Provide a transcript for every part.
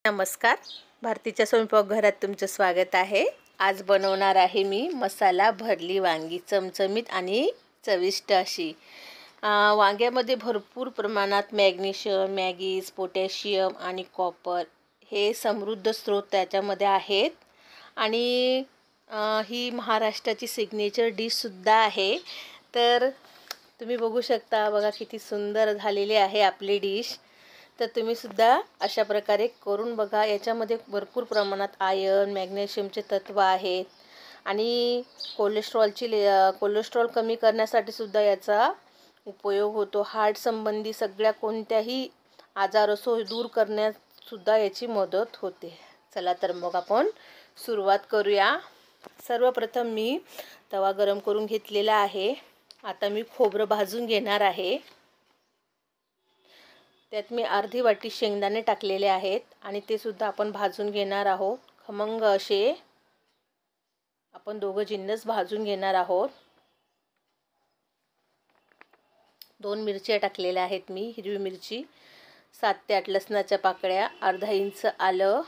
नमस्कार. भारतीच्या स्वयंपाकघरात तुमचं स्वागत आहे. आज बनवणार आहे मी मसाला भरली वांगी, चमचमीत आणि चविष्ट अशी. वांग्यामध्ये भरपूर प्रमाणात मॅग्नेशियम, मॅगीज, पोटॅशियम आणि कॉपर हे समृद्ध स्रोत त्याच्यामध्ये आहेत. आणि ही महाराष्ट्राची सिग्नेचर डिशसुद्धा आहे. तर तुम्ही बघू शकता, बघा किती सुंदर झालेली आहे आपली डिश. तर तुम्हीसुद्धा अशा प्रकारे करून बघा. याच्यामध्ये भरपूर प्रमाणात आयर्न, मॅग्नेशियमचे तत्व आहेत आणि कोलेस्ट्रॉल कमी करण्यासाठी सुद्धा याचा उपयोग होतो. हार्ट संबंधी सगळ्या कोणत्याही आजार असो दूर करण्यातसुद्धा याची मदत होते. चला तर मग आपण सुरुवात करूया. सर्वप्रथम मी तवा गरम करून घेतलेला आहे. आता मी खोबरं भाजून घेणार आहे. त्यात मी अर्धी वाटी शेंगदाणे टाकलेले आहेत आणि ते सुद्धा आपण भाजून घेणार आहोत. खमंग असे आपण दोघं जिन्नस भाजून घेणार आहोत. 2 मिरच्या टाकलेल्या आहेत मी, हिरवी मिरची, 7 ते 8 लसणाच्या पाकळ्या, अर्धा इंच आलं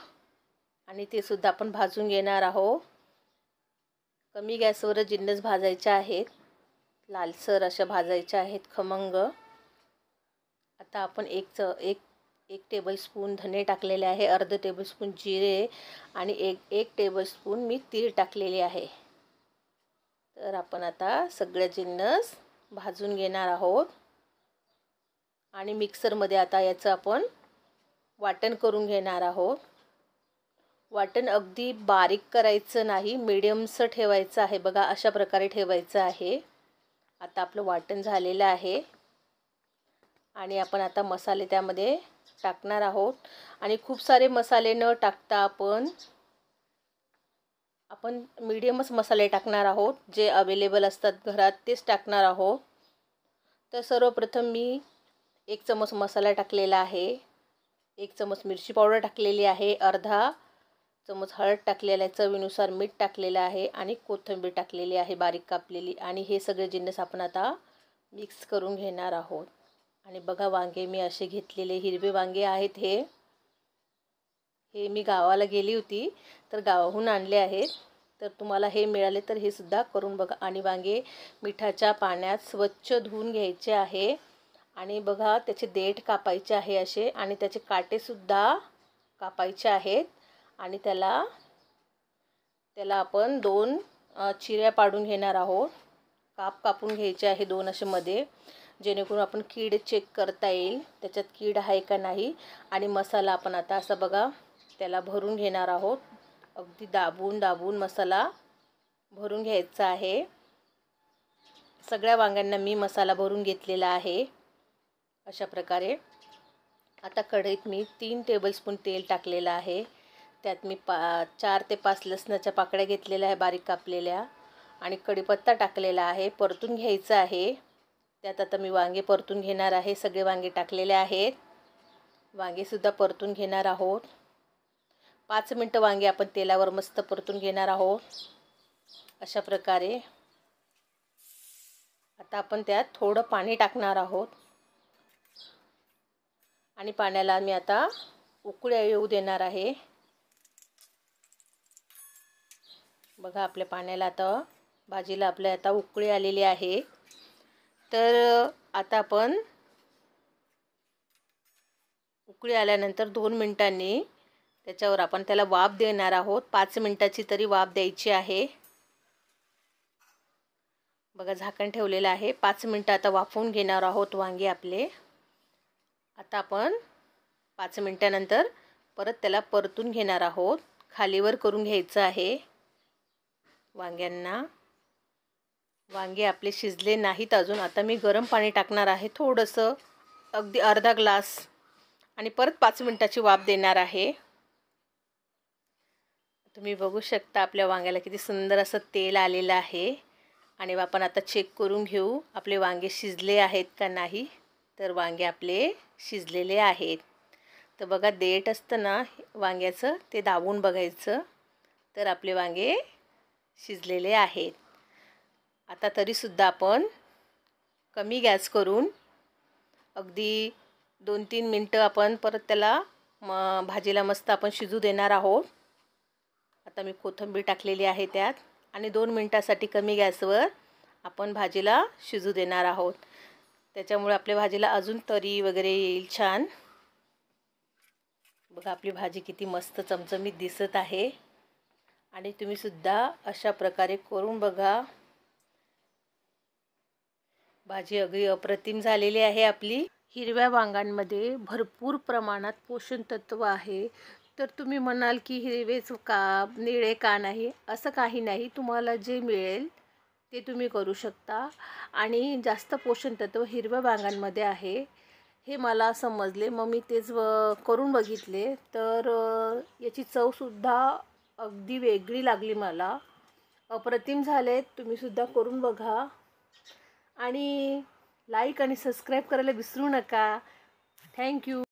आणि ते सुद्धा आपण भाजून घेणार आहोत. कमी गॅसवर जिन्नस भाजायचे आहेत, लालसर अशा भाजायच्या आहेत, खमंग. आता आपण एक टेबलस्पून धने टाकलेले आहे, अर्धा टेबलस्पून जिरे आणि एक टेबलस्पून मी तीळ टाकलेले आहे. तर आपण आता सगळे जिन्नस भाजून घेणार आहोत आणि मिक्सरमध्ये आता याचं आपण वाटण करून घेणार आहोत. वाटण अगदी बारीक करायचं नाही, मीडियमचं ठेवायचं आहे. बघा अशा प्रकारे ठेवायचं आहे. आता आपलं वाटण झालेलं आहे आणि आपण आता मसाले त्यामध्ये टाकणार आहोत. आणि खूप सारे मसाले न टाकता आपण मीडियमच मसाले टाकणार आहोत. जे अवेलेबल असतात घरात तेच टाकणार आहोत. तर सर्वप्रथम मी 1 चमच मसाला टाकलेला आहे, 1 चमच मिरची पावडर टाकलेली आहे, अर्धा चमच हळद टाकलेला आहे, चवीनुसार मीठ टाकलेलं आहे आणि कोथिंबीर टाकलेली आहे बारीक कापलेली. आणि हे सगळे जिन्नस आपण आता मिक्स करून घेणार आहोत. आणि बघा वांगे मी असे घेतलेले हिरवे वांगे आहेत. हे मी गावाला गेली होती तर गावाहून आणले आहेत. तर तुम्हाला हे मिळाले तर हे सुद्धा करून बघा. आणि वांगे मिठाच्या पाण्यात स्वच्छ धुवून घ्यायचे आहे आणि बघा त्याचे देठ कापायचे आहे असे आणि त्याचे काटेसुद्धा कापायचे आहेत. आणि त्याला आपण 2 चिऱ्या पाडून घेणार आहोत. कापून घ्यायचे आहे 2 असे मध्ये, जेणेकरून आपण कीड चेक करता येईल त्याच्यात कीड आहे का नाही. आणि मसाला आपण आता असं बघा त्याला भरून घेणार आहोत. अगदी दाबून मसाला भरून घ्यायचा आहे. सगळ्या वांग्यांना मी मसाला भरून घेतलेला आहे अशा प्रकारे. आता कढईत मी 3 टेबलस्पून तेल टाकलेलं आहे. त्यात मी 4 ते 5 लसणाच्या पाकळ्या घेतलेल्या आहे बारीक कापलेल्या आणि कढीपत्ता टाकलेला आहे. परतून घ्यायचं आहे. त्यात आता मी वांगे परतून घेणार आहे. सगळे वांगे टाकलेले आहेत. वांगेसुद्धा परतून घेणार आहोत. 5 मिनटं वांगे आपण तेलावर मस्त परतून घेणार आहोत अशा प्रकारे. आता आपण त्यात थोडं पाणी टाकणार आहोत आणि पाण्याला मी आता उकळी येऊ देणार आहे. बघा आपल्या पाण्याला भाजीला आपल्या आता उकळी आलेली आहे. तर आता आपण उकळी आल्यानंतर 2 मिनिटांनी त्याच्यावर आपण त्याला वाफ देणार आहोत. 5 मिनिटाची तरी वाफ द्यायची आहे. बघा झाकण ठेवलेलं आहे. 5 मिनिटं आता वाफवून घेणार आहोत वांगे आपले. आता आपण 5 मिनिटानंतर परत त्याला परतून घेणार आहोत. खालीवर करून घ्यायचं आहे वांग्यांना. वांगे आपले शिजले नाहीत अजून. आता मी गरम पाणी टाकणार आहे थोडंसं, अगदी अर्धा ग्लास, आणि परत 5 मिनिटाची वाफ देणार आहे. तुम्ही बघू शकता आपल्या वांग्याला किती सुंदर असं तेल आलेलं आहे. आणि आपण आता चेक करून घेऊ आपले वांगे शिजले आहेत का नाही. तर वांगे आपले शिजलेले आहेत. तर बघा देठ असतं ना वांग्याचं ते दाबून बघायचं. तर आपले वांगे शिजलेले आहेत. आता तरीसुद्धा आपण कमी गॅस करून अगदी 2-3 मिनटं आपण परत त्याला भाजीला मस्त आपण शिजू देणार आहोत. आता मी कोथिंबीर टाकलेली आहे त्यात आणि 2 मिनिटासाठी कमी गॅसवर आपण भाजीला शिजू देणार आहोत. त्याच्यामुळे आपल्या भाजीला अजून तरी वगैरे येईल छान. बघा आपली भाजी किती मस्त चमचमीत दिसत आहे आणि तुम्ही सुद्धा अशा प्रकारे करून बघा. भाजी अगदी अप्रतिम झालेली आहे आपली. हिरव्या वांगांमध्ये भरपूर प्रमाणात पोषण तत्व आहे. तर तुम्ही म्हणाल की हिरवेच का निळे का नाही, असं काही नाही. तुम्हाला जे मिळेल ते तुम्ही करू शकता आणि जास्त पोषण तत्व हिरव्या वांगांमध्ये आहे हे मला समजले. मग मी तेच करून बघितले. तर याची चवसुद्धा अगदी वेगळी लागली मला. अप्रतिम झाले. तुम्हीसुद्धा करून बघा आणि लाईक आणि सबस्क्राईब करायला विसरू नका. थँक्यू.